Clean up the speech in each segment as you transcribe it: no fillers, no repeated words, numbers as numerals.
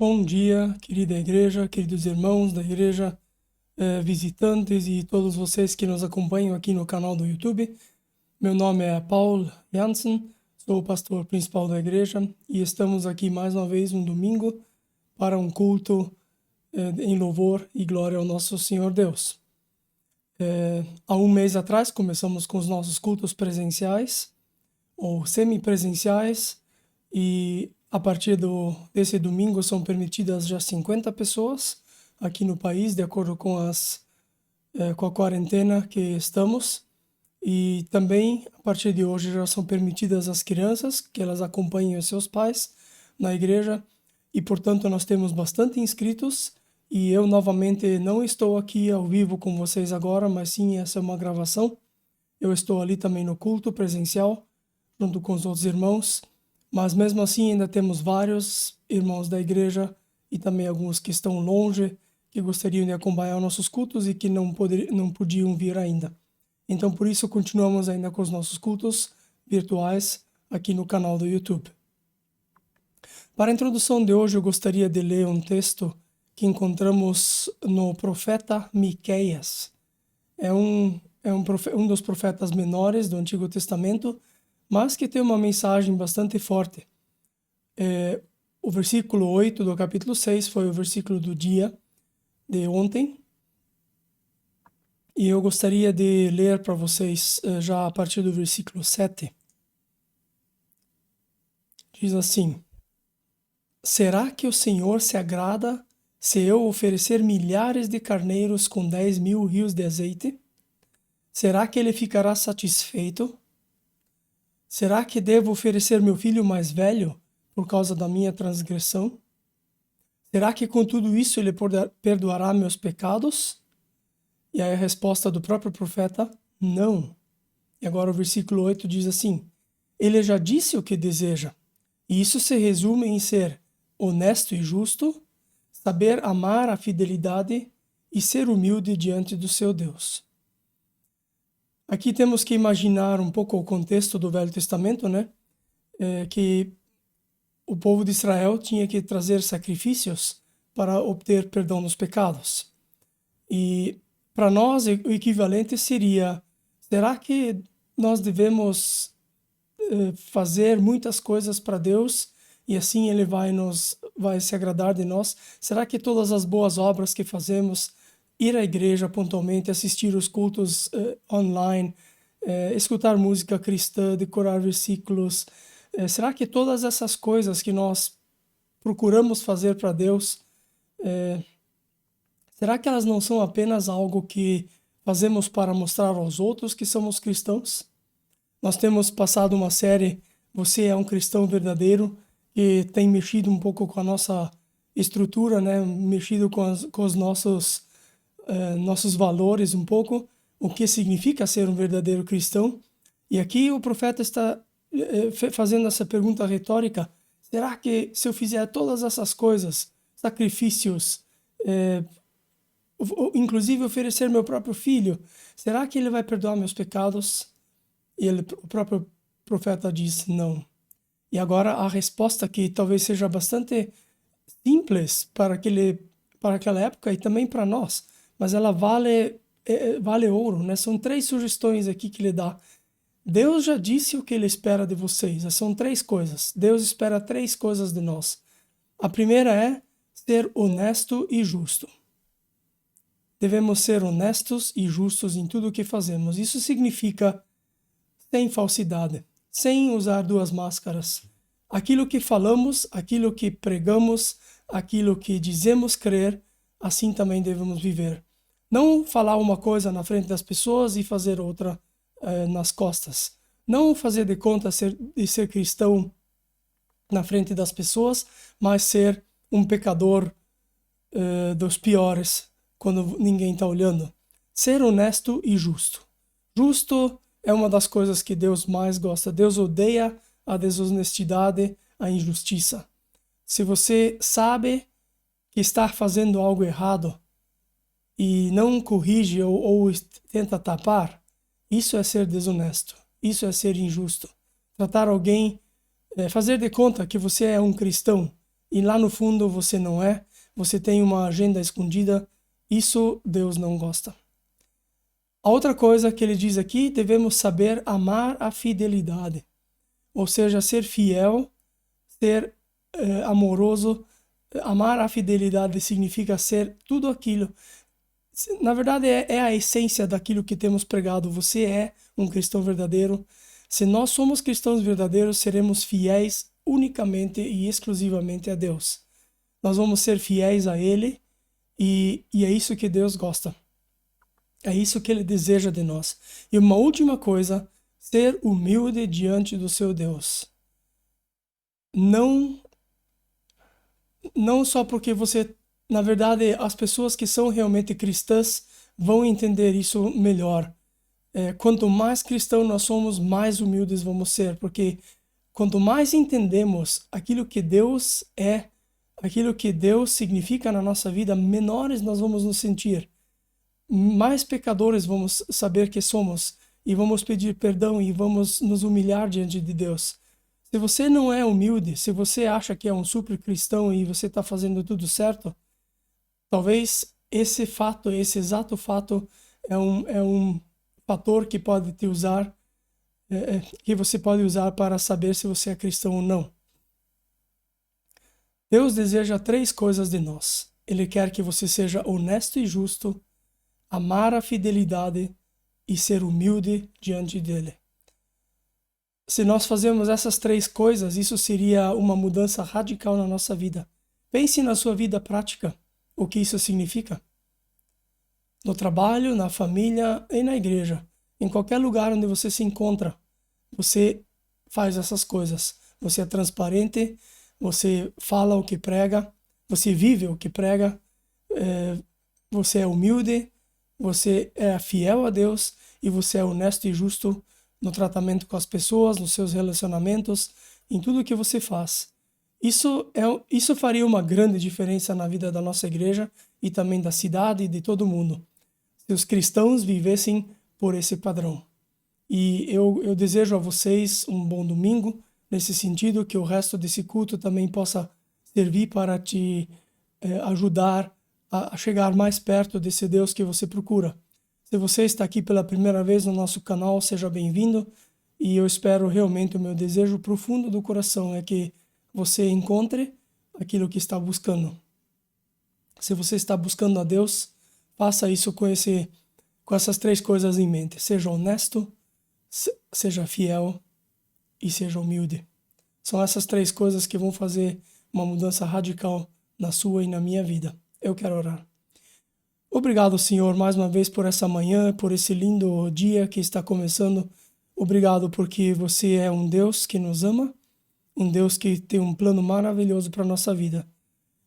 Bom dia, querida igreja, queridos irmãos da igreja, visitantes e todos vocês que nos acompanham aqui no canal do YouTube. Meu nome é Paul Jansen, sou o pastor principal da igreja e estamos aqui mais uma vez um domingo para um culto em louvor e glória ao nosso Senhor Deus. Há um mês atrás começamos com os nossos cultos presenciais ou semipresenciais e a partir desse domingo são permitidas já 50 pessoas aqui no país, de acordo com a quarentena que estamos. E também, a partir de hoje, já são permitidas as crianças, que elas acompanhem os seus pais na igreja. E, portanto, nós temos bastante inscritos. E eu, novamente, não estou aqui ao vivo com vocês agora, mas sim, essa é uma gravação. Eu estou ali também no culto presencial, junto com os outros irmãos. Mas mesmo assim ainda temos vários irmãos da igreja e também alguns que estão longe, que gostariam de acompanhar nossos cultos e que não podiam vir ainda. Então por isso continuamos ainda com os nossos cultos virtuais aqui no canal do YouTube. Para a introdução de hoje eu gostaria de ler um texto que encontramos no profeta Miqueias. É um dos profetas menores do Antigo Testamento, mas que tem uma mensagem bastante forte. O versículo 8 do capítulo 6 foi o versículo do dia de ontem. E eu gostaria de ler para vocês já a partir do versículo 7. Diz assim: Será que o Senhor se agrada se eu oferecer milhares de carneiros com 10.000 rios de azeite? Será que ele ficará satisfeito? Será que devo oferecer meu filho mais velho por causa da minha transgressão? Será que com tudo isso ele perdoará meus pecados? E aí a resposta do próprio profeta, não. E agora o versículo 8 diz assim: Ele já disse o que deseja, e isso se resume em ser honesto e justo, saber amar a fidelidade e ser humilde diante do seu Deus. Aqui temos que imaginar um pouco o contexto do Velho Testamento, né? Que o povo de Israel tinha que trazer sacrifícios para obter perdão dos pecados. E para nós o equivalente seria: será que nós devemos fazer muitas coisas para Deus e assim Ele vai se agradar de nós? Será que todas as boas obras que fazemos, ir à igreja pontualmente, assistir os cultos online, escutar música cristã, decorar versículos, será que todas essas coisas que nós procuramos fazer para Deus, será que elas não são apenas algo que fazemos para mostrar aos outros que somos cristãos? Nós temos passado uma série, Você é um Cristão Verdadeiro, que tem mexido um pouco com a nossa estrutura, né? Mexido com os nossos valores um pouco, o que significa ser um verdadeiro cristão. E aqui o profeta está fazendo essa pergunta retórica: será que se eu fizer todas essas coisas, sacrifícios, inclusive oferecer meu próprio filho, será que ele vai perdoar meus pecados? E o próprio profeta diz não. E agora a resposta, que talvez seja bastante simples para aquela época e também para nós, mas ela vale ouro, né? São 3 sugestões aqui que ele dá. Deus já disse o que ele espera de vocês. São 3 coisas. Deus espera 3 coisas de nós. A primeira é ser honesto e justo. Devemos ser honestos e justos em tudo o que fazemos. Isso significa sem falsidade, sem usar 2 máscaras. Aquilo que falamos, aquilo que pregamos, aquilo que dizemos crer, assim também devemos viver. Não falar uma coisa na frente das pessoas e fazer outra nas costas. Não fazer de conta de ser cristão na frente das pessoas, mas ser um pecador dos piores quando ninguém está olhando. Ser honesto e justo. Justo é uma das coisas que Deus mais gosta. Deus odeia a desonestidade, a injustiça. Se você sabe que está fazendo algo errado e não corrige ou tenta tapar, isso é ser desonesto. Isso é ser injusto. Tratar alguém, fazer de conta que você é um cristão e lá no fundo você não é, você tem uma agenda escondida, isso Deus não gosta. A outra coisa que ele diz aqui, devemos saber amar a fidelidade, ou seja, ser fiel, ser amoroso. Amar a fidelidade significa ser tudo aquilo. Na verdade, é a essência daquilo que temos pregado. Você é um cristão verdadeiro. Se nós somos cristãos verdadeiros, seremos fiéis unicamente e exclusivamente a Deus. Nós vamos ser fiéis a Ele e é isso que Deus gosta. É isso que Ele deseja de nós. E uma última coisa, ser humilde diante do seu Deus. Não só porque você, na verdade, as pessoas que são realmente cristãs vão entender isso melhor. Quanto mais cristão nós somos, mais humildes vamos ser, porque quanto mais entendemos aquilo que Deus é, aquilo que Deus significa na nossa vida, menores nós vamos nos sentir. Mais pecadores vamos saber que somos e vamos pedir perdão e vamos nos humilhar diante de Deus. Se você não é humilde, se você acha que é um super cristão e você está fazendo tudo certo, talvez esse fato, esse exato fato, é um fator que pode te usar, que você pode usar para saber se você é cristão ou não. Deus deseja 3 coisas de nós. Ele quer que você seja honesto e justo, amar a fidelidade e ser humilde diante dele. Se nós fazemos essas 3 coisas, isso seria uma mudança radical na nossa vida. Pense na sua vida prática, o que isso significa. No trabalho, na família e na igreja. Em qualquer lugar onde você se encontra, você faz essas coisas. Você é transparente, você fala o que prega, você vive o que prega, você é humilde, você é fiel a Deus e você é honesto e justo no tratamento com as pessoas, nos seus relacionamentos, em tudo que você faz. Isso faria uma grande diferença na vida da nossa igreja e também da cidade e de todo mundo, se os cristãos vivessem por esse padrão. E eu desejo a vocês um bom domingo, nesse sentido, que o resto desse culto também possa servir para te ajudar a chegar mais perto desse Deus que você procura. Se você está aqui pela primeira vez no nosso canal, seja bem-vindo. E eu espero realmente, o meu desejo profundo do coração é que você encontre aquilo que está buscando. Se você está buscando a Deus, faça isso com essas 3 coisas em mente. Seja honesto, seja fiel e seja humilde. São essas 3 coisas que vão fazer uma mudança radical na sua e na minha vida. Eu quero orar. Obrigado, Senhor, mais uma vez por essa manhã, por esse lindo dia que está começando. Obrigado porque você é um Deus que nos ama, um Deus que tem um plano maravilhoso para a nossa vida.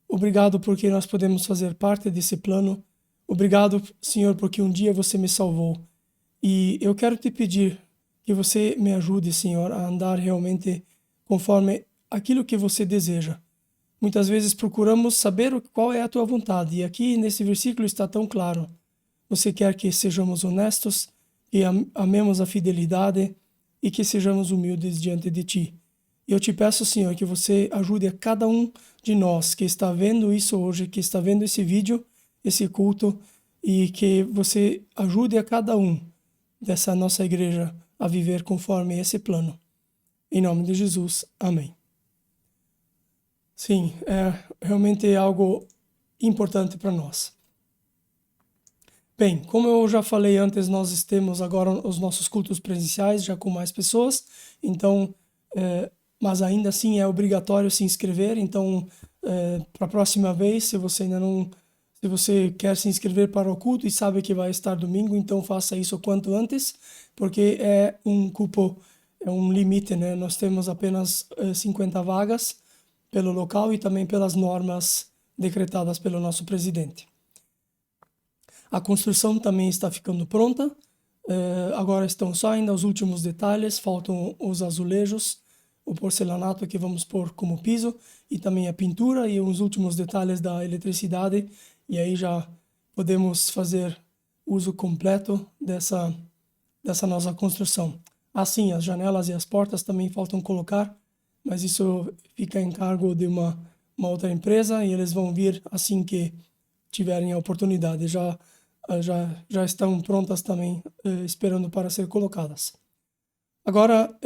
Obrigado porque nós podemos fazer parte desse plano. Obrigado, Senhor, porque um dia você me salvou. E eu quero te pedir que você me ajude, Senhor, a andar realmente conforme aquilo que você deseja. Muitas vezes procuramos saber qual é a tua vontade, e aqui nesse versículo está tão claro. Você quer que sejamos honestos, que amemos a fidelidade e que sejamos humildes diante de ti. Eu te peço, Senhor, que você ajude a cada um de nós que está vendo isso hoje, que está vendo esse vídeo, esse culto, e que você ajude a cada um dessa nossa igreja a viver conforme esse plano. Em nome de Jesus, amém. Sim, realmente é algo importante para nós. Bem, como eu já falei antes, nós temos agora os nossos cultos presenciais, já com mais pessoas, então, mas ainda assim é obrigatório se inscrever, então, para a próxima vez, se você quer se inscrever para o culto e sabe que vai estar domingo, então faça isso o quanto antes, porque é um limite, né? Nós temos apenas 50 vagas pelo local e também pelas normas decretadas pelo nosso presidente. A construção também está ficando pronta, agora estão só ainda os últimos detalhes, faltam os azulejos, o porcelanato que vamos pôr como piso e também a pintura e os últimos detalhes da eletricidade, e aí já podemos fazer uso completo dessa nossa construção. Assim, as janelas e as portas também faltam colocar, mas isso fica em cargo de uma uma outra empresa e eles vão vir assim que tiverem a oportunidade. Já estão prontas também, esperando para ser colocadas. Agora,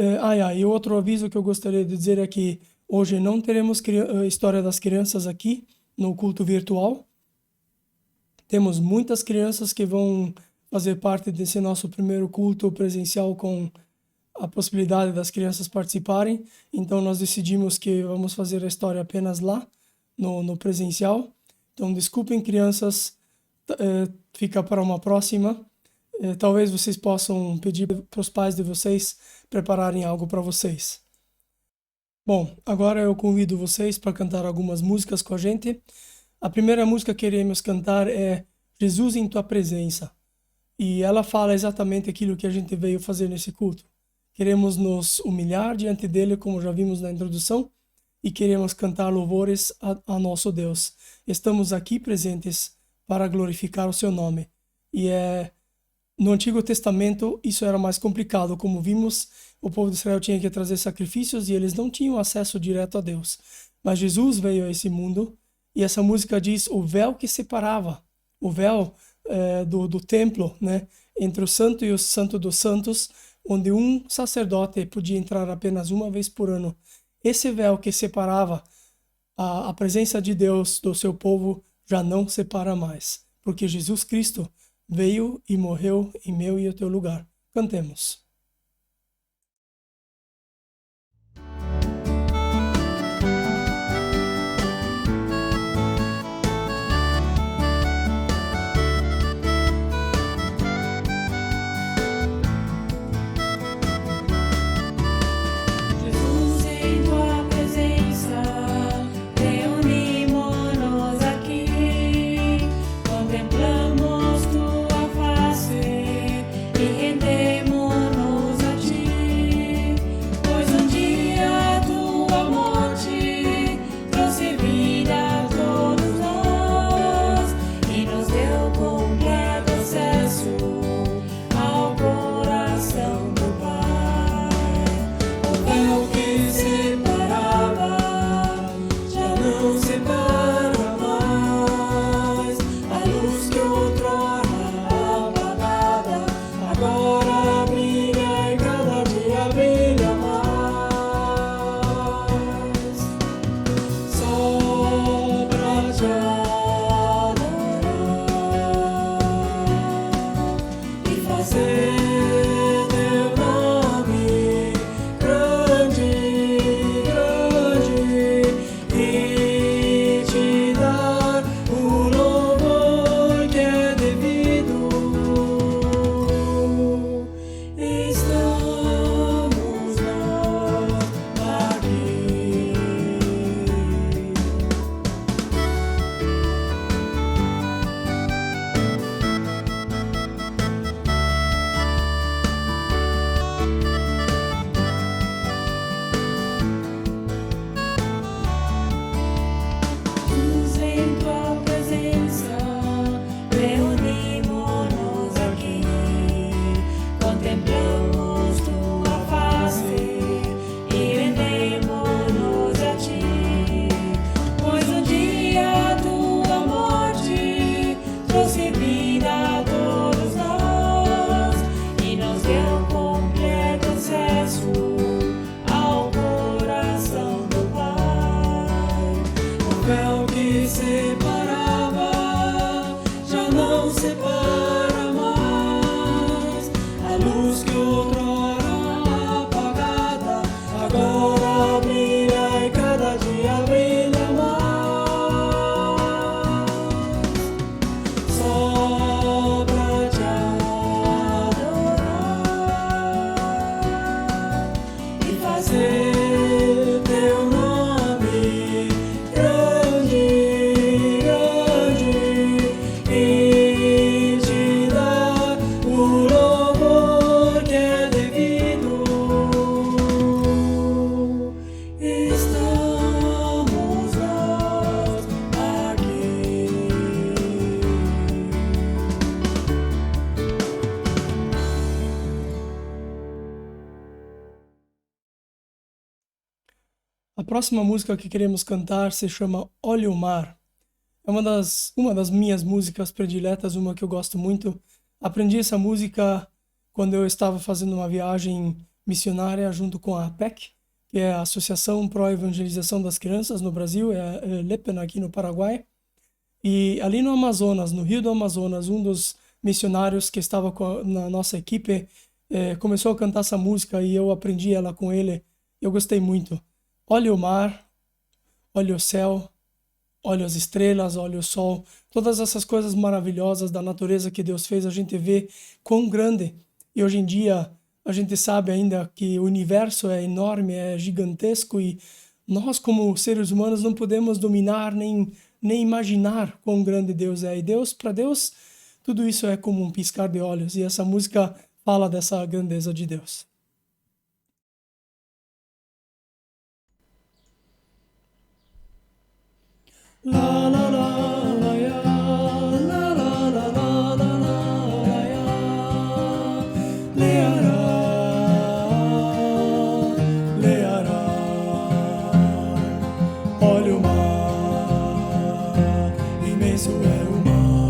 e outro aviso que eu gostaria de dizer é que hoje não teremos história das crianças aqui no culto virtual. Temos muitas crianças que vão fazer parte desse nosso primeiro culto presencial com a possibilidade das crianças participarem. Então, nós decidimos que vamos fazer a história apenas lá, no presencial. Então, desculpem, crianças, fica para uma próxima. Talvez vocês possam pedir para os pais de vocês prepararem algo para vocês. Bom, agora eu convido vocês para cantar algumas músicas com a gente. A primeira música que queremos cantar é Jesus em Tua Presença. E ela fala exatamente aquilo que a gente veio fazer nesse culto. Queremos nos humilhar diante dele, como já vimos na introdução, e queremos cantar louvores a nosso Deus. Estamos aqui presentes para glorificar o seu nome. E no Antigo Testamento isso era mais complicado. Como vimos, o povo de Israel tinha que trazer sacrifícios e eles não tinham acesso direto a Deus. Mas Jesus veio a esse mundo e essa música diz o véu que separava, o véu do templo, né, entre o santo e o santo dos santos, onde um sacerdote podia entrar apenas uma vez por ano. Esse véu que separava a presença de Deus do seu povo já não separa mais, porque Jesus Cristo veio e morreu em meu e o teu lugar. Cantemos. A próxima música que queremos cantar se chama Olha o Mar. É uma das minhas músicas prediletas, uma que eu gosto muito. Aprendi essa música quando eu estava fazendo uma viagem missionária junto com a APEC, que é a Associação Pro Evangelização das Crianças no Brasil, é a LEPEN aqui no Paraguai. E ali no Amazonas, no Rio do Amazonas, um dos missionários que estava na nossa equipe começou a cantar essa música e eu aprendi ela com ele. Eu gostei muito. Olha o mar, olha o céu, olha as estrelas, olha o sol, todas essas coisas maravilhosas da natureza que Deus fez, a gente vê quão grande. E hoje em dia a gente sabe ainda que o universo é enorme, é gigantesco e nós como seres humanos não podemos dominar nem imaginar quão grande Deus é. E Deus, para Deus, tudo isso é como um piscar de olhos. E essa música fala dessa grandeza de Deus. La la la la ya, la la la la la la ya, leará, leará, olha o mar, imenso é o mar,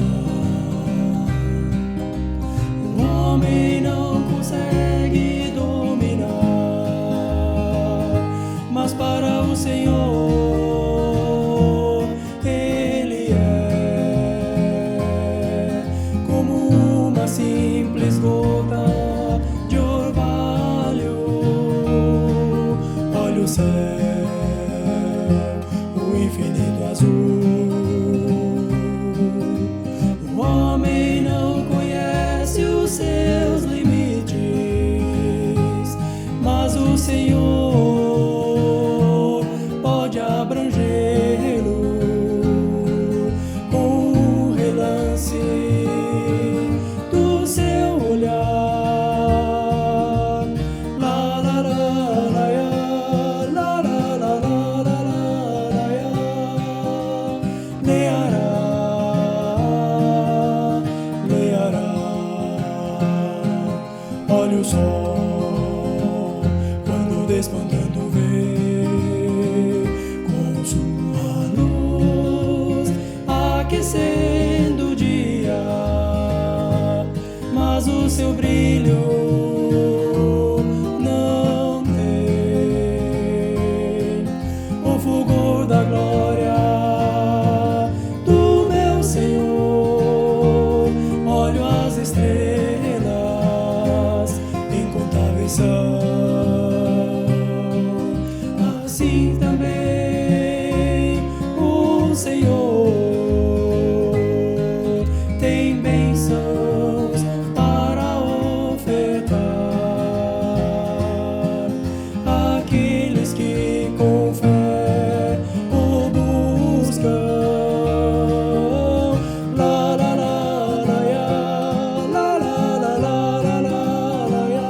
o homem não consegue dominar, mas para o Senhor simples gota de orvalho. Olha o céu, o infinito azul. O homem não conhece os seus limites, mas o Senhor pode abrangê-lo com um relance do seu olhar. La la la la ya, la la la la la la ya, leará, leará. Olha o sol quando despontando vem com sua luz aquecendo o dia, mas o seu brilho não tem o fulgor da glória do meu Senhor. Olho as estrelas, incontáveis são, assim também o Senhor tem bênçãos para ofertar àqueles que com fé o buscam. La la la la ya, la la la la la la ya,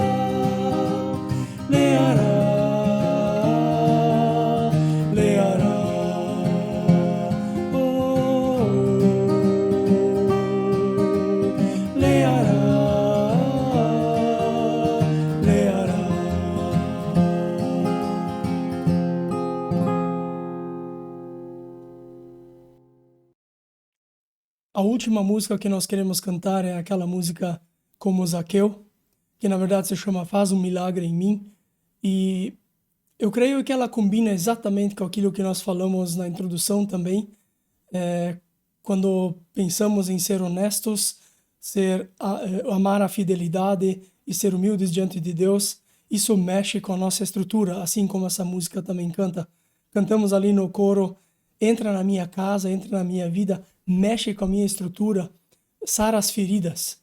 leará, leará. Oh, leará, leará. A última música que nós queremos cantar é aquela música Como Zaqueu, que na verdade se chama Faz um Milagre em Mim. E eu creio que ela combina exatamente com aquilo que nós falamos na introdução também. Quando pensamos em ser honestos, amar a fidelidade e ser humildes diante de Deus, isso mexe com a nossa estrutura, assim como essa música também canta. Cantamos ali no coro, entra na minha casa, entra na minha vida, mexe com a minha estrutura, sara as feridas,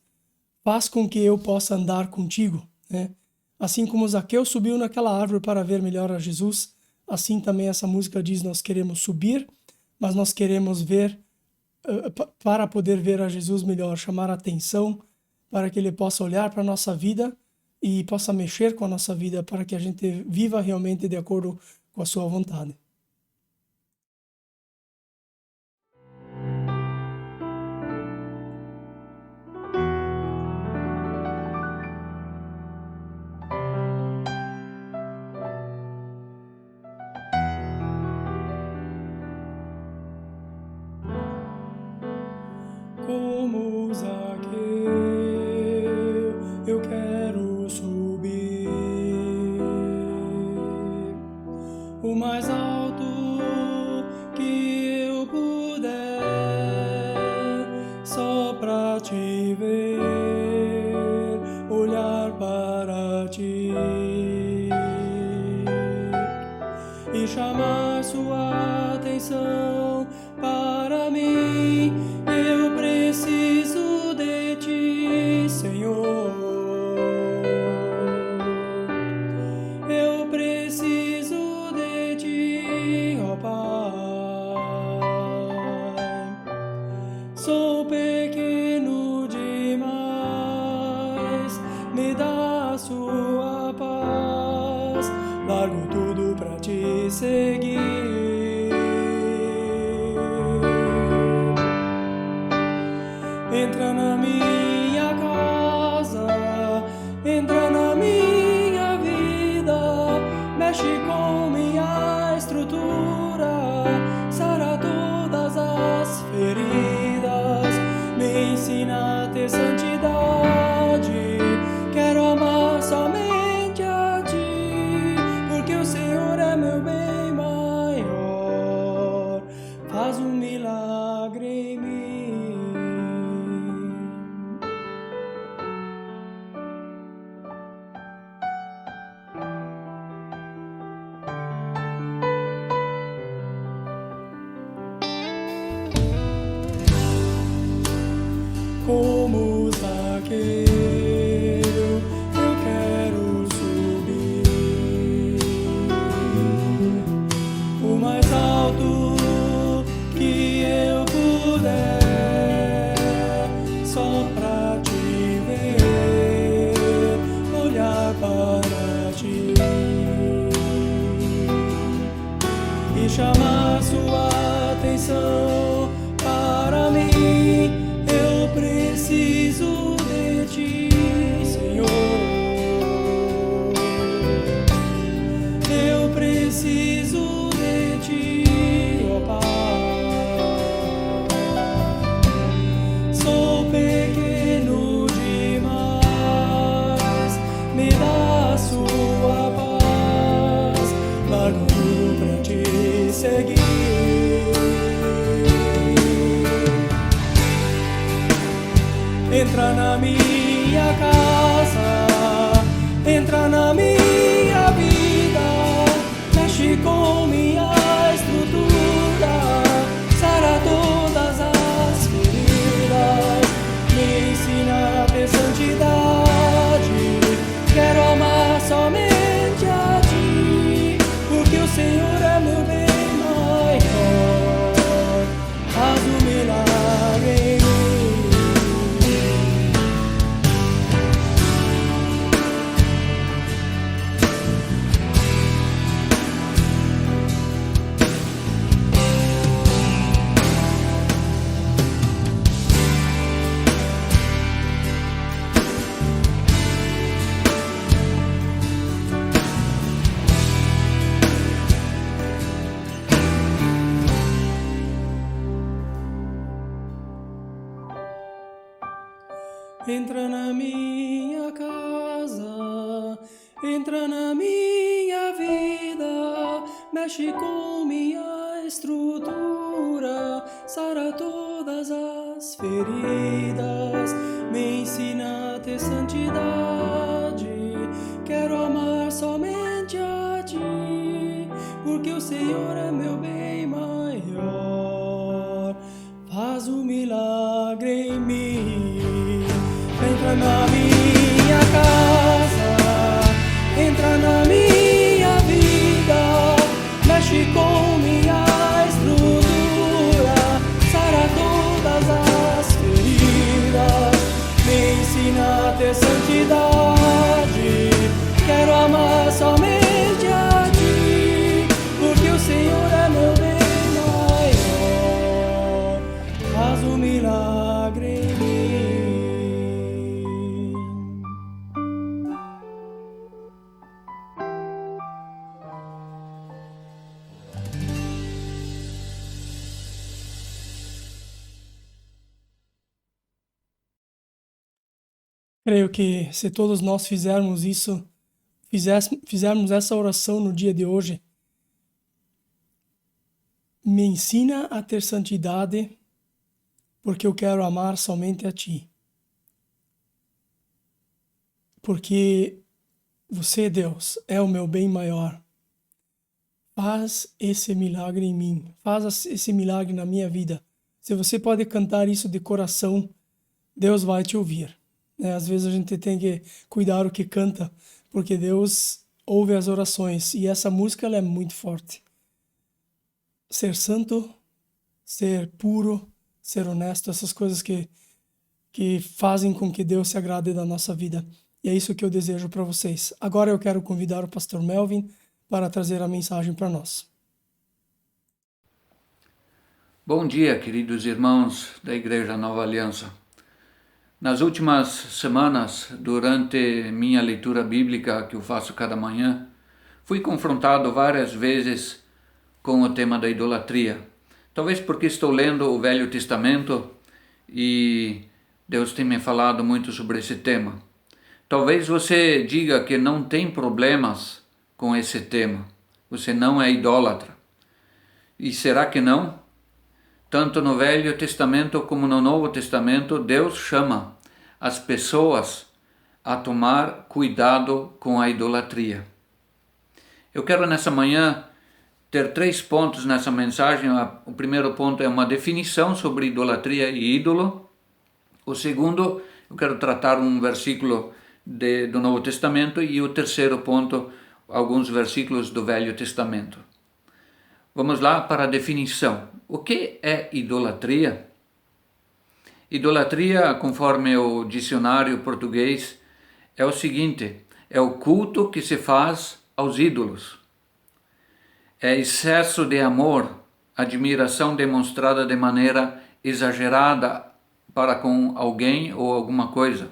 faz com que eu possa andar contigo, né? Assim como Zaqueu subiu naquela árvore para ver melhor a Jesus, assim também essa música diz, nós queremos subir, mas nós queremos ver para poder ver a Jesus melhor, chamar a atenção, para que Ele possa olhar para a nossa vida e possa mexer com a nossa vida, para que a gente viva realmente de acordo com a sua vontade. Como Zaqueu, eu quero subir o mais alto que eu puder, só pra te ver, olhar para ti e chamar sua atenção para mim. Eu preciso de ti, Senhor. Eu preciso de ti, ó Pai. Sou pequeno demais, me dá a sua paz. Largo tudo pra te seguir. Entra na minha casa, entra na minha vida, mexe com minha estrutura, sara todas as feridas, me ensina a ter santidade. Quero amar somente a ti, porque o Senhor é meu bem maior. Faz um milagre em mim. Como Zaqueu, eu quero subir o mais alto que eu puder, só pra te ver, olhar para ti e chamar sua atenção para mim. Eu preciso de ti, Senhor. Eu preciso de ti, ó Pai. Sou pequeno demais, me dá a sua paz. Largo tudo pra te seguir. Entra na minha casa, entra na minha vida, mexe com minha estrutura, sara todas as feridas, me ensina a ter santidade. Quero amar somente a ti, porque o Senhor é meu bem maior. Faz um milagre em mim. Entra na minha casa, entra na minha vida, mexe com minha estrutura, sara todas as feridas, me ensina a ter santidade. Quero amar somente a ti, porque o Senhor é meu bem maior. Faz um milagre em mim. Entra na minha casa, entra na minha vida, mexe com minha estrutura, sara todas as feridas, me ensina a ter santidade. Quero amar somente a ti, porque o Senhor é meu bem maior. Faz um milagre em mim. Creio que se todos nós fizermos isso, fizermos essa oração no dia de hoje, me ensina a ter santidade, porque eu quero amar somente a Ti. Porque você, Deus, é o meu bem maior. Faz esse milagre em mim, faz esse milagre na minha vida. Se você pode cantar isso de coração, Deus vai te ouvir. Às vezes a gente tem que cuidar o que canta, porque Deus ouve as orações e essa música ela é muito forte. Ser santo, ser puro, ser honesto, essas coisas que fazem com que Deus se agrade da nossa vida. E é isso que eu desejo para vocês. Agora eu quero convidar o pastor Melvin para trazer a mensagem para nós. Bom dia, queridos irmãos da Igreja Nova Aliança. Nas últimas semanas, durante minha leitura bíblica que eu faço cada manhã, fui confrontado várias vezes com o tema da idolatria. Talvez porque estou lendo o Velho Testamento e Deus tem me falado muito sobre esse tema. Talvez você diga que não tem problemas com esse tema. Você não é idólatra. E será que não? Tanto no Velho Testamento como no Novo Testamento, Deus chama as pessoas a tomar cuidado com a idolatria. Eu quero nessa manhã ter 3 pontos nessa mensagem. O primeiro ponto é uma definição sobre idolatria e ídolo. O segundo, eu quero tratar um versículo do Novo Testamento. E o terceiro ponto, alguns versículos do Velho Testamento. Vamos lá para a definição. O que é idolatria? Idolatria, conforme o dicionário português, é o seguinte: é o culto que se faz aos ídolos. É excesso de amor, admiração demonstrada de maneira exagerada para com alguém ou alguma coisa.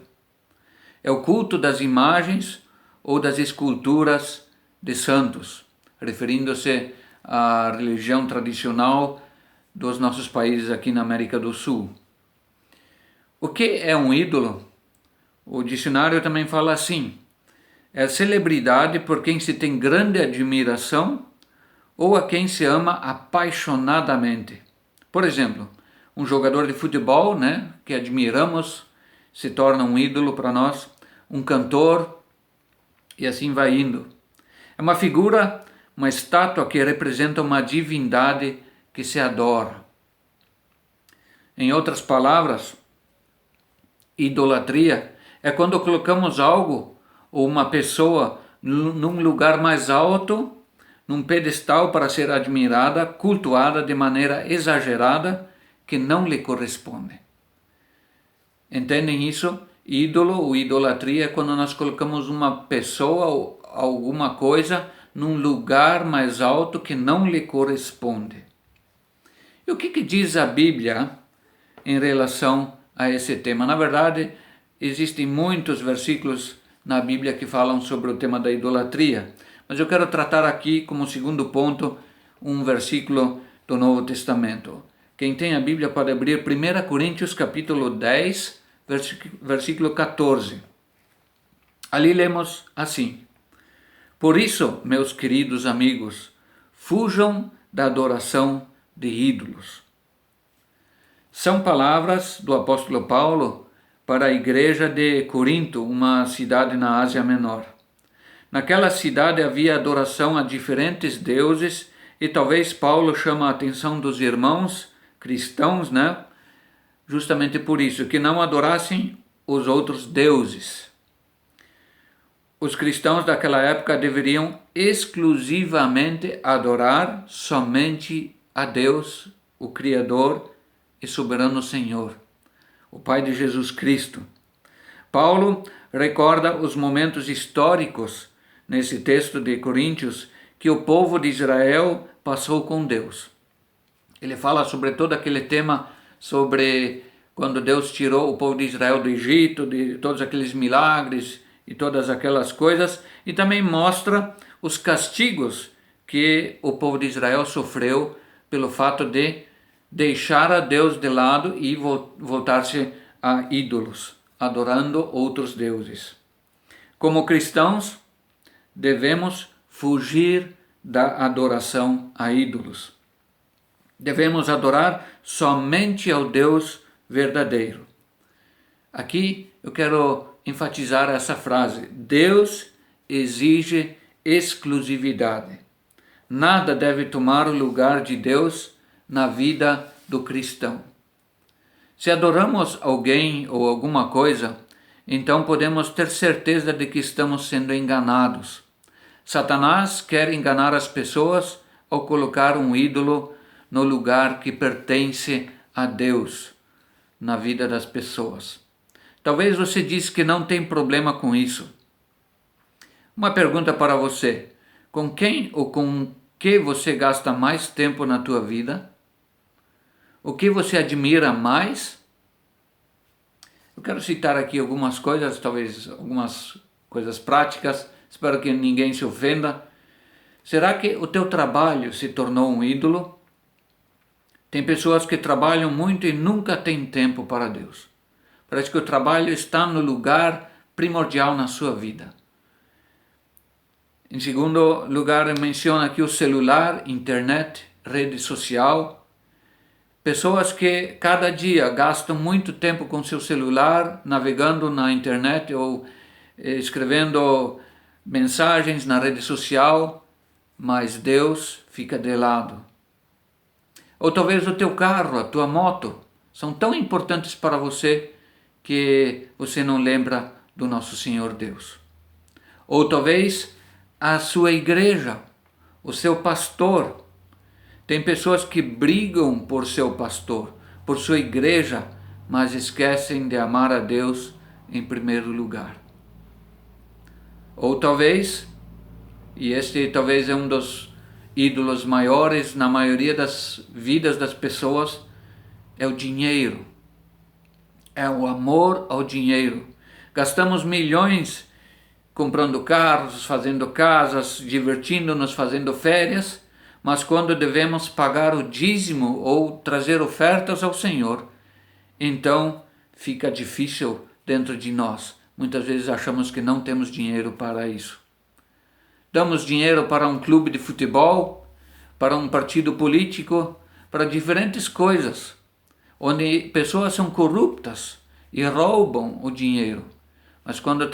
É o culto das imagens ou das esculturas de santos, referindo-se à religião tradicional dos nossos países aqui na América do Sul. O que é um ídolo? O dicionário também fala assim: é a celebridade por quem se tem grande admiração ou a quem se ama apaixonadamente. Por exemplo, um jogador de futebol, que admiramos, se torna um ídolo para nós, um cantor, e assim vai indo. É uma figura, uma estátua que representa uma divindade que se adora. Em outras palavras, idolatria é quando colocamos algo ou uma pessoa num lugar mais alto, num pedestal para ser admirada, cultuada de maneira exagerada que não lhe corresponde. Entendem isso? Ídolo ou idolatria é quando nós colocamos uma pessoa ou alguma coisa num lugar mais alto que não lhe corresponde. E o que diz a Bíblia em relação a esse tema? Na verdade, existem muitos versículos na Bíblia que falam sobre o tema da idolatria, mas eu quero tratar aqui como segundo ponto um versículo do Novo Testamento. Quem tem a Bíblia pode abrir 1 Coríntios capítulo 10, versículo 14. Ali lemos assim: Por isso, meus queridos amigos, fujam da adoração de ídolos. São palavras do apóstolo Paulo para a igreja de Corinto, uma cidade na Ásia Menor. Naquela cidade havia adoração a diferentes deuses e talvez Paulo chama a atenção dos irmãos cristãos, justamente por isso, que não adorassem os outros deuses. Os cristãos daquela época deveriam exclusivamente adorar somente a Deus, o Criador e soberano Senhor, o Pai de Jesus Cristo. Paulo recorda os momentos históricos nesse texto de Coríntios que o povo de Israel passou com Deus. Ele fala sobre todo aquele tema sobre quando Deus tirou o povo de Israel do Egito, de todos aqueles milagres e todas aquelas coisas, e também mostra os castigos que o povo de Israel sofreu pelo fato de deixar a Deus de lado e voltar-se a ídolos. adorando outros deuses. Como cristãos, devemos fugir da adoração a ídolos. Devemos adorar somente ao Deus verdadeiro. Aqui eu quero enfatizar essa frase: Deus exige exclusividade. Nada deve tomar o lugar de Deus na vida do cristão. Se adoramos alguém ou alguma coisa, então podemos ter certeza de que estamos sendo enganados. Satanás quer enganar as pessoas ao colocar um ídolo no lugar que pertence a Deus na vida das pessoas. Talvez você diz que não tem problema com isso. Uma pergunta para você: com quem ou com que você gasta mais tempo na tua vida? O que você admira mais? Eu quero citar aqui algumas coisas, talvez algumas coisas práticas, espero que ninguém se ofenda. Será que o teu trabalho se tornou um ídolo? Tem pessoas que trabalham muito e nunca têm tempo para Deus. Parece que o trabalho está no lugar primordial na sua vida. Em segundo lugar, menciona aqui o celular, internet, rede social. Pessoas que cada dia gastam muito tempo com seu celular, navegando na internet ou escrevendo mensagens na rede social, mas Deus fica de lado. Ou talvez o teu carro, a tua moto, são tão importantes para você que você não lembra do nosso Senhor Deus. Ou talvez a sua igreja, o seu pastor. Tem pessoas que brigam por seu pastor, por sua igreja, mas esquecem de amar a Deus em primeiro lugar. Ou talvez, e este talvez é um dos ídolos maiores na maioria das vidas das pessoas, é o dinheiro. É o amor ao dinheiro. Gastamos milhões comprando carros, fazendo casas, divertindo-nos, fazendo férias, mas quando devemos pagar o dízimo ou trazer ofertas ao Senhor, então fica difícil dentro de nós. Muitas vezes achamos que não temos dinheiro para isso. Damos dinheiro para um clube de futebol, para um partido político, para diferentes coisas, onde pessoas são corruptas e roubam o dinheiro. Mas quando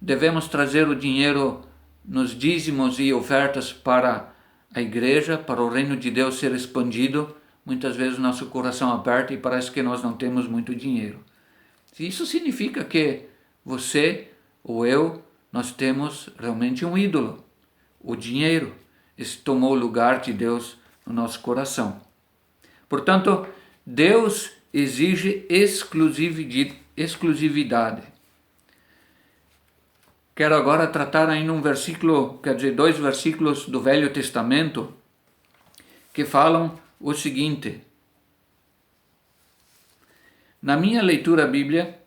devemos trazer o dinheiro nos dízimos e ofertas para a igreja, para o reino de Deus ser expandido, muitas vezes o nosso coração aperta e parece que nós não temos muito dinheiro. Isso significa que você ou eu, nós temos realmente um ídolo. O dinheiro tomou o lugar de Deus no nosso coração. Portanto, Deus exige exclusividade. Quero agora tratar ainda dois versículos do Velho Testamento que falam o seguinte. Na minha leitura bíblia,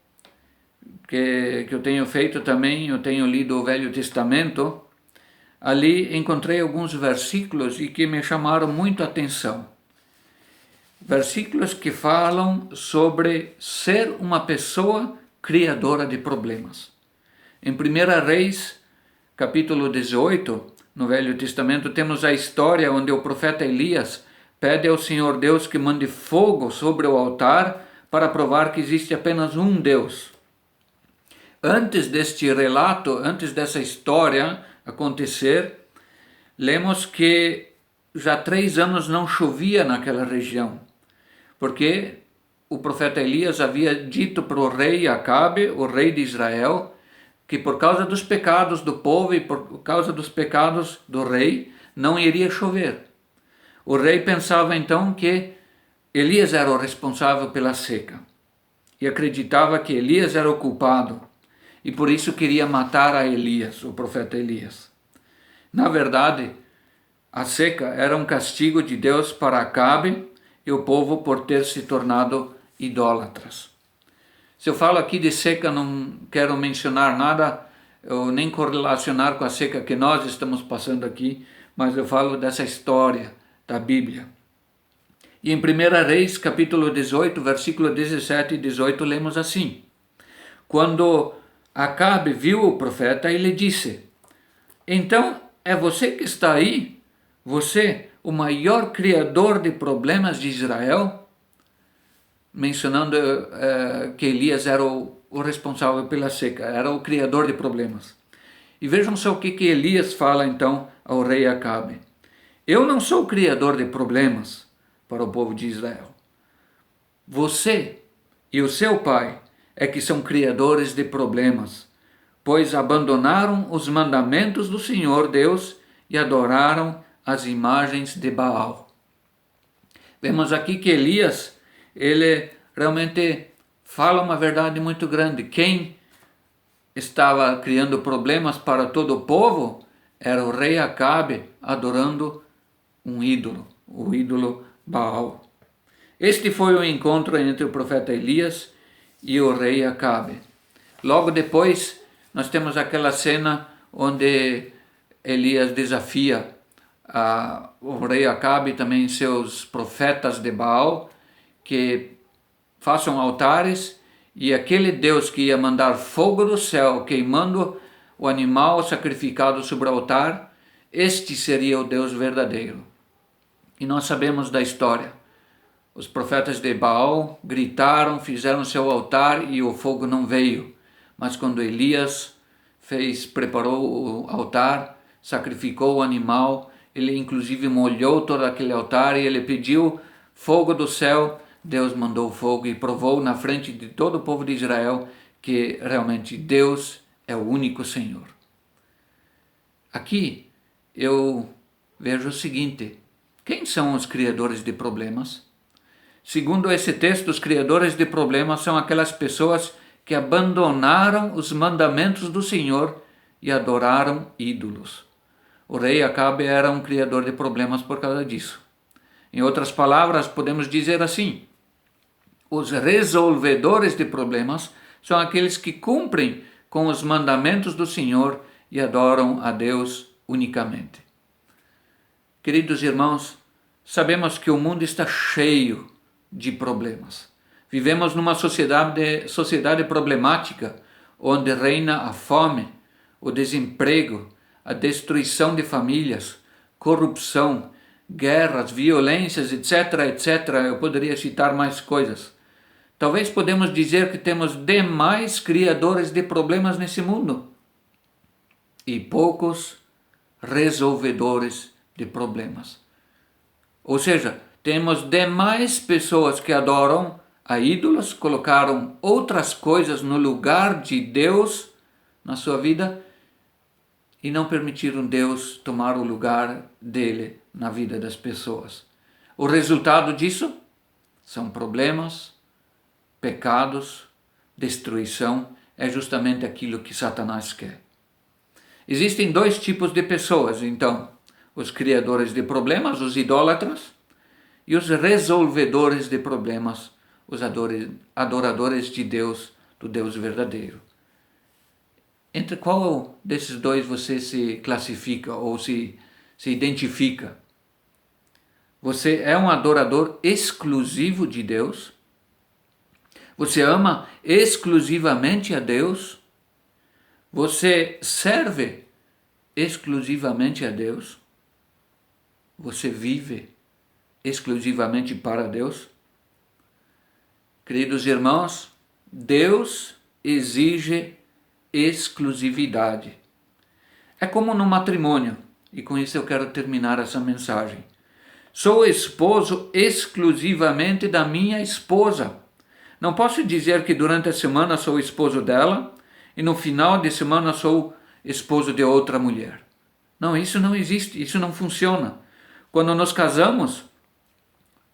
que eu tenho feito também, eu tenho lido o Velho Testamento, ali encontrei alguns versículos e que me chamaram muito a atenção. Versículos que falam sobre ser uma pessoa criadora de problemas. Em 1 Reis, capítulo 18, no Velho Testamento, temos a história onde o profeta Elias pede ao Senhor Deus que mande fogo sobre o altar para provar que existe apenas um Deus. Antes deste relato, antes dessa história acontecer, lemos que já 3 anos não chovia naquela região, porque o profeta Elias havia dito para o rei Acabe, o rei de Israel, que por causa dos pecados do povo e por causa dos pecados do rei, não iria chover. O rei pensava então que Elias era o responsável pela seca e acreditava que Elias era o culpado e por isso queria matar a Elias, o profeta Elias. Na verdade, a seca era um castigo de Deus para Acabe e o povo por ter se tornado idólatras. Se eu falo aqui de seca, não quero mencionar nada, ou nem correlacionar com a seca que nós estamos passando aqui, mas eu falo dessa história da Bíblia. E em 1 Reis, capítulo 18, versículo 17 e 18, lemos assim. quando Acabe viu o profeta, ele disse: então é você que está aí? Você, o maior criador de problemas de Israel? Mencionando que Elias era o responsável pela seca, era o criador de problemas. E vejam só o que Elias fala então ao rei Acabe. Eu não sou o criador de problemas para o povo de Israel. Você e o seu pai é que são criadores de problemas, pois abandonaram os mandamentos do Senhor Deus e adoraram as imagens de Baal. Vemos aqui que Elias, ele realmente fala uma verdade muito grande. Quem estava criando problemas para todo o povo era o rei Acabe adorando um ídolo, o ídolo Baal. Este foi o encontro entre o profeta Elias e o rei Acabe. Logo depois, nós temos aquela cena onde Elias desafia o rei Acabe e também seus profetas de Baal que façam altares, e aquele Deus que ia mandar fogo do céu queimando o animal sacrificado sobre o altar, este seria o Deus verdadeiro. E nós sabemos da história. Os profetas de Baal gritaram, fizeram seu altar e o fogo não veio. Mas quando Elias preparou o altar, sacrificou o animal, ele inclusive molhou todo aquele altar e ele pediu fogo do céu. Deus mandou fogo e provou na frente de todo o povo de Israel que realmente Deus é o único Senhor. Aqui eu vejo o seguinte: quem são os criadores de problemas? Segundo esse texto, os criadores de problemas são aquelas pessoas que abandonaram os mandamentos do Senhor e adoraram ídolos. O rei Acabe era um criador de problemas por causa disso. Em outras palavras, podemos dizer assim: os resolvedores de problemas são aqueles que cumprem com os mandamentos do Senhor e adoram a Deus unicamente. Queridos irmãos, sabemos que o mundo está cheio de problemas. Vivemos numa sociedade problemática, onde reina a fome, o desemprego, a destruição de famílias, corrupção, guerras, violências, etc, etc. Eu poderia citar mais coisas. Talvez podemos dizer que temos demais criadores de problemas nesse mundo e poucos resolvedores de problemas. Ou seja, temos demais pessoas que adoram a ídolos, colocaram outras coisas no lugar de Deus na sua vida e não permitiram Deus tomar o lugar dele na vida das pessoas. O resultado disso são problemas, pecados, destruição. É justamente aquilo que Satanás quer. Existem dois tipos de pessoas, então: os criadores de problemas, os idólatras, e os resolvedores de problemas, os adoradores de Deus, do Deus verdadeiro. Entre qual desses dois você se classifica ou se identifica? Você é um adorador exclusivo de Deus? Você ama exclusivamente a Deus? Você serve exclusivamente a Deus? Você vive exclusivamente para Deus? Queridos irmãos, Deus exige exclusividade. É como no matrimônio, e com isso eu quero terminar essa mensagem. Sou esposo exclusivamente da minha esposa. Não posso dizer que durante a semana sou esposo dela e no final de semana sou esposo de outra mulher. Não, isso não existe, isso não funciona. Quando nos casamos,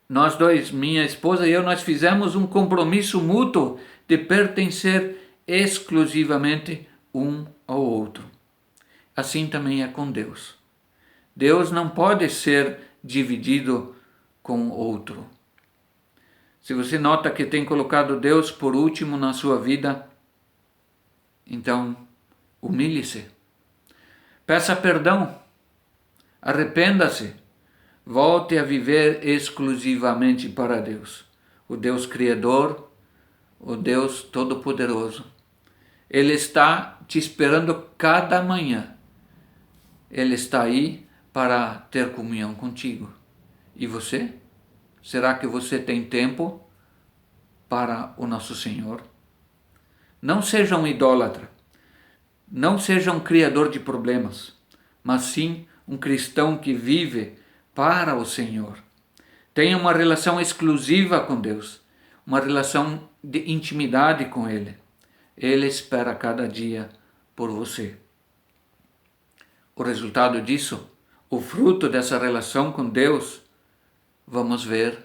nós dois, minha esposa e eu, nós fizemos um compromisso mútuo de pertencer exclusivamente um ao outro. Assim também é com Deus. Deus não pode ser dividido com outro. Se você nota que tem colocado Deus por último na sua vida, então humilhe-se. Peça perdão. Arrependa-se. Volte a viver exclusivamente para Deus, o Deus Criador, o Deus Todo-Poderoso. Ele está te esperando cada manhã. Ele está aí para ter comunhão contigo. E você? Será que você tem tempo para o nosso Senhor? Não seja um idólatra. Não seja um criador de problemas, mas sim um cristão que vive para o Senhor. Tenha uma relação exclusiva com Deus, uma relação de intimidade com Ele. Ele espera cada dia por você. O resultado disso, o fruto dessa relação com Deus, vamos ver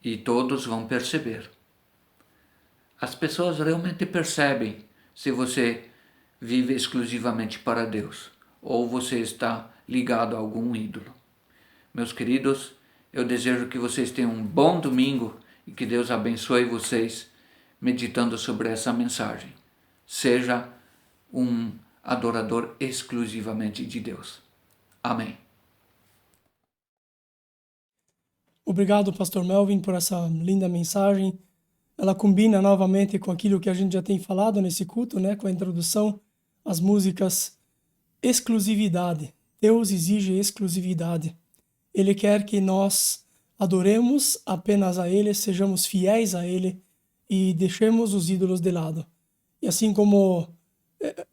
e todos vão perceber. As pessoas realmente percebem se você vive exclusivamente para Deus ou você está ligado a algum ídolo. Meus queridos, eu desejo que vocês tenham um bom domingo e que Deus abençoe vocês meditando sobre essa mensagem. Seja um adorador exclusivamente de Deus. Amém. Obrigado, Pastor Melvin, por essa linda mensagem. Ela combina novamente com aquilo que a gente já tem falado nesse culto, né? Com a introdução, as músicas, exclusividade. Deus exige exclusividade. Ele quer que nós adoremos apenas a Ele, sejamos fiéis a Ele e deixemos os ídolos de lado. E assim como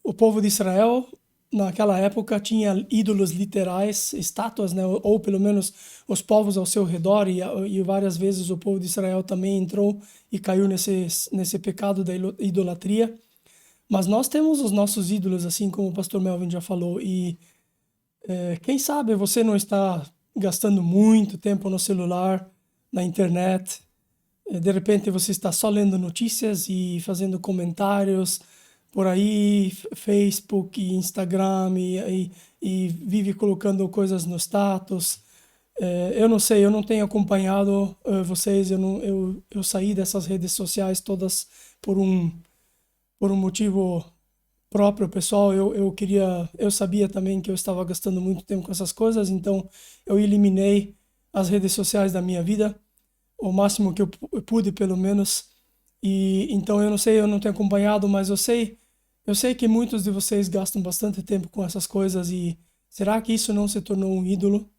o povo de Israel, naquela época, tinha ídolos literais, estátuas, né? Ou pelo menos os povos ao seu redor, e várias vezes o povo de Israel também entrou e caiu nesse pecado da idolatria. Mas nós temos os nossos ídolos, assim como o pastor Melvin já falou, e quem sabe você não está gastando muito tempo no celular, na internet, de repente você está só lendo notícias e fazendo comentários por aí, Facebook, Instagram, e vive colocando coisas no status. Eu não sei, eu não tenho acompanhado vocês, eu saí dessas redes sociais todas por um motivo próprio, pessoal. Eu sabia também que eu estava gastando muito tempo com essas coisas, então eu eliminei as redes sociais da minha vida, o máximo que eu pude, pelo menos. E então eu não sei, eu não tenho acompanhado, mas eu sei que muitos de vocês gastam bastante tempo com essas coisas, e será que isso não se tornou um ídolo?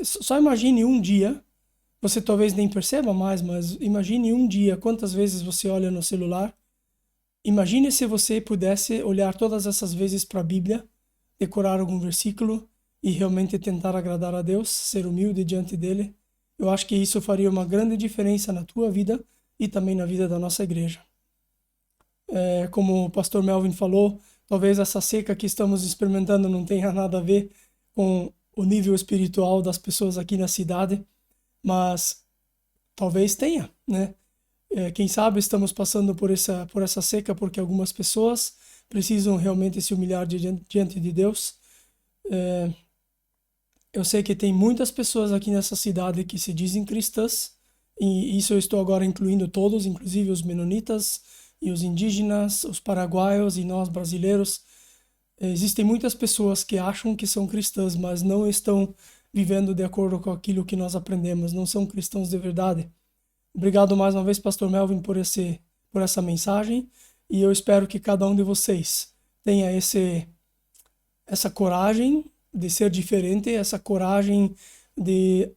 Só imagine um dia, você talvez nem perceba mais, mas imagine um dia quantas vezes você olha no celular. Imagine se você pudesse olhar todas essas vezes para a Bíblia, decorar algum versículo e realmente tentar agradar a Deus, ser humilde diante dele. Eu acho que isso faria uma grande diferença na tua vida e também na vida da nossa igreja. Como o pastor Melvin falou, talvez essa seca que estamos experimentando não tenha nada a ver com o nível espiritual das pessoas aqui na cidade, mas talvez tenha, né? Quem sabe estamos passando por essa seca porque algumas pessoas precisam realmente se humilhar diante de Deus. Eu sei que tem muitas pessoas aqui nessa cidade que se dizem cristãs, e isso eu estou agora incluindo todos, inclusive os menonitas e os indígenas, os paraguaios e nós brasileiros. Existem muitas pessoas que acham que são cristãs, mas não estão vivendo de acordo com aquilo que nós aprendemos, não são cristãos de verdade. Obrigado mais uma vez, pastor Melvin, por essa mensagem, e eu espero que cada um de vocês tenha essa coragem de ser diferente, essa coragem de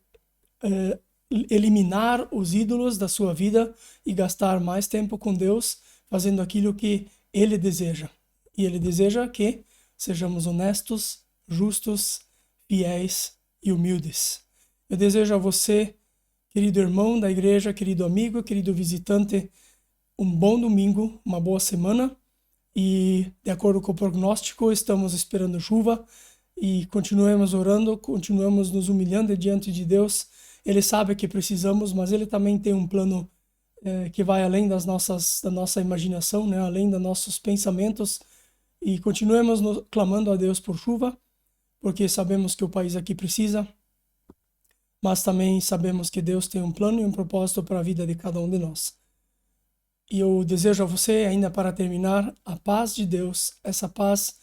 eliminar os ídolos da sua vida e gastar mais tempo com Deus, fazendo aquilo que Ele deseja. E Ele deseja que sejamos honestos, justos, fiéis e humildes. Eu desejo a você, querido irmão da igreja, querido amigo, querido visitante, um bom domingo, uma boa semana, e de acordo com o prognóstico, estamos esperando chuva, e continuemos orando, continuemos nos humilhando diante de Deus. Ele sabe que precisamos, mas Ele também tem um plano que vai além da nossa imaginação, né? Além dos nossos pensamentos, e continuemos clamando a Deus por chuva, porque sabemos que o país aqui precisa, mas também sabemos que Deus tem um plano e um propósito para a vida de cada um de nós. E eu desejo a você, ainda para terminar, a paz de Deus, essa paz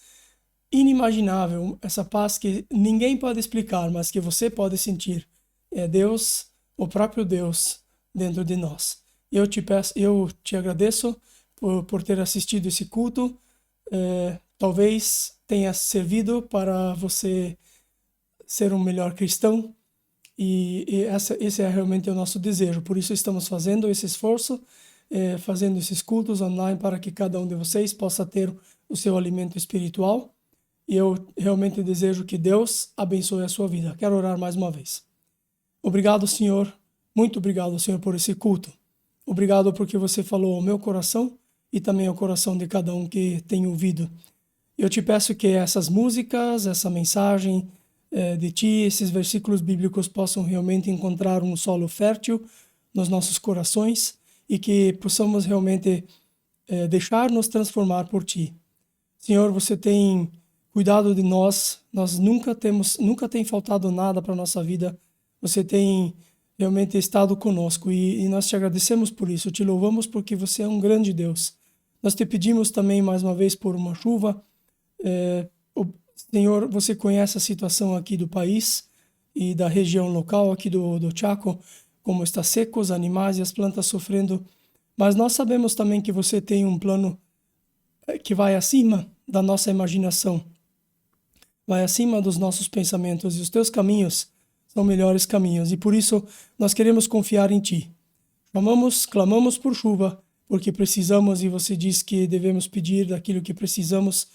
inimaginável, essa paz que ninguém pode explicar, mas que você pode sentir. É Deus, o próprio Deus, dentro de nós. Eu te agradeço por ter assistido esse culto. Talvez tenha servido para você ser um melhor cristão. E esse é realmente o nosso desejo. Por isso estamos fazendo esse esforço, fazendo esses cultos online para que cada um de vocês possa ter o seu alimento espiritual. E eu realmente desejo que Deus abençoe a sua vida. Quero orar mais uma vez. Obrigado, Senhor. Muito obrigado, Senhor, por esse culto. Obrigado porque você falou ao meu coração e também ao coração de cada um que tem ouvido. Eu te peço que essas músicas, essa mensagem de ti, esses versículos bíblicos possam realmente encontrar um solo fértil nos nossos corações e que possamos realmente deixar-nos transformar por ti. Senhor, você tem cuidado de nós nunca tem faltado nada para a nossa vida. Você tem realmente estado conosco e nós te agradecemos por isso, te louvamos porque você é um grande Deus. Nós te pedimos também mais uma vez por uma chuva. Senhor, você conhece a situação aqui do país e da região local aqui do Chaco, como está seco, os animais e as plantas sofrendo. Mas nós sabemos também que você tem um plano que vai acima da nossa imaginação, vai acima dos nossos pensamentos, e os teus caminhos são melhores caminhos. E por isso nós queremos confiar em ti. Clamamos por chuva, porque precisamos, e você diz que devemos pedir daquilo que precisamos,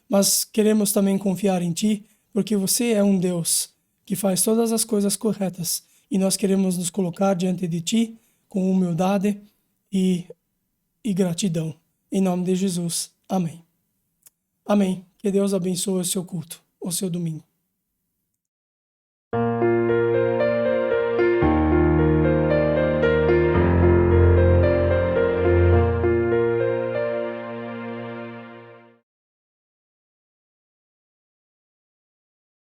mas queremos também confiar em ti, porque você é um Deus que faz todas as coisas corretas, e nós queremos nos colocar diante de ti com humildade e gratidão. Em nome de Jesus. Amém. Amém. Que Deus abençoe o seu culto, o seu domingo.